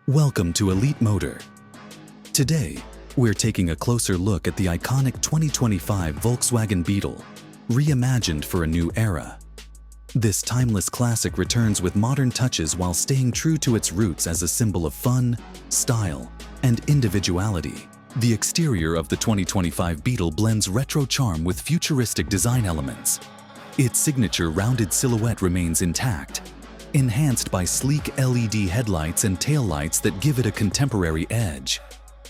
Welcome to Elite Motor. Today, we're taking a closer look at the iconic 2025 Volkswagen Beetle, reimagined for a new era. This timeless classic returns with modern touches while staying true to its roots as a symbol of fun, style, and individuality. The exterior of the 2025 Beetle blends retro charm with futuristic design elements. Its signature rounded silhouette remains intact, enhanced by sleek LED headlights and taillights that give it a contemporary edge.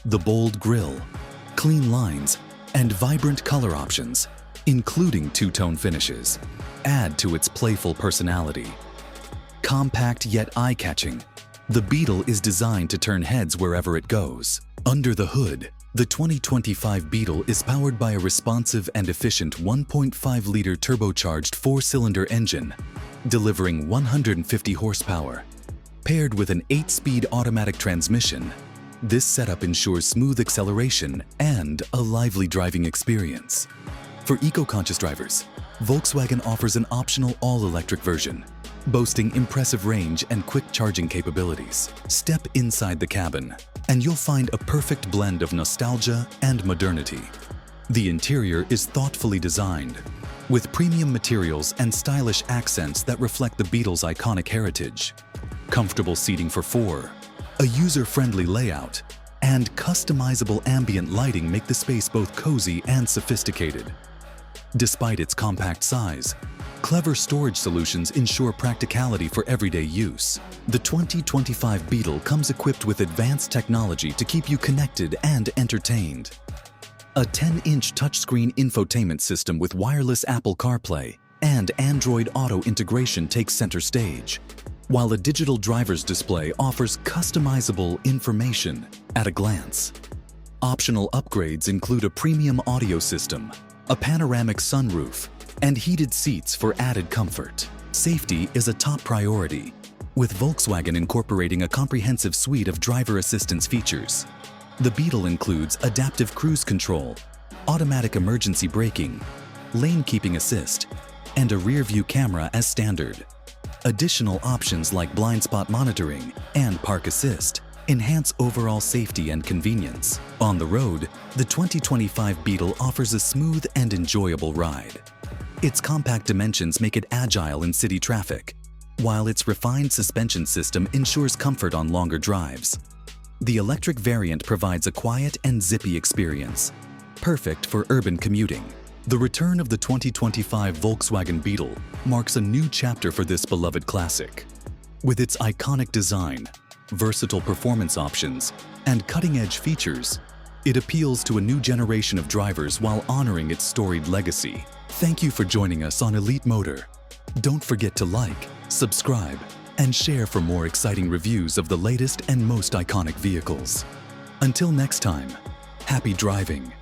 The bold grille, clean lines, and vibrant color options, including two-tone finishes, add to its playful personality. Compact yet eye-catching, the Beetle is designed to turn heads wherever it goes. Under the hood, the 2025 Beetle is powered by a responsive and efficient 1.5-liter turbocharged four-cylinder engine, delivering 150 horsepower. Paired with an 8-speed automatic transmission, this setup ensures smooth acceleration and a lively driving experience. For eco-conscious drivers, Volkswagen offers an optional all-electric version, boasting impressive range and quick charging capabilities. Step inside the cabin, and you'll find a perfect blend of nostalgia and modernity. The interior is thoughtfully designed, with premium materials and stylish accents that reflect the Beetle's iconic heritage. Comfortable seating for four, a user-friendly layout, and customizable ambient lighting make the space both cozy and sophisticated. Despite its compact size, clever storage solutions ensure practicality for everyday use. The 2025 Beetle comes equipped with advanced technology to keep you connected and entertained. A 10-inch touchscreen infotainment system with wireless Apple CarPlay and Android Auto integration takes center stage, while a digital driver's display offers customizable information at a glance. Optional upgrades include a premium audio system, a panoramic sunroof, and heated seats for added comfort. Safety is a top priority, with Volkswagen incorporating a comprehensive suite of driver assistance features. The Beetle includes adaptive cruise control, automatic emergency braking, lane keeping assist, and a rear-view camera as standard. Additional options like blind spot monitoring and park assist enhance overall safety and convenience. On the road, the 2025 Beetle offers a smooth and enjoyable ride. Its compact dimensions make it agile in city traffic, while its refined suspension system ensures comfort on longer drives. The electric variant provides a quiet and zippy experience, perfect for urban commuting. The return of the 2025 Volkswagen Beetle marks a new chapter for this beloved classic. With its iconic design, versatile performance options, and cutting-edge features, it appeals to a new generation of drivers while honoring its storied legacy. Thank you for joining us on Elite Motor. Don't forget to like, subscribe, and share for more exciting reviews of the latest and most iconic vehicles. Until next time, happy driving.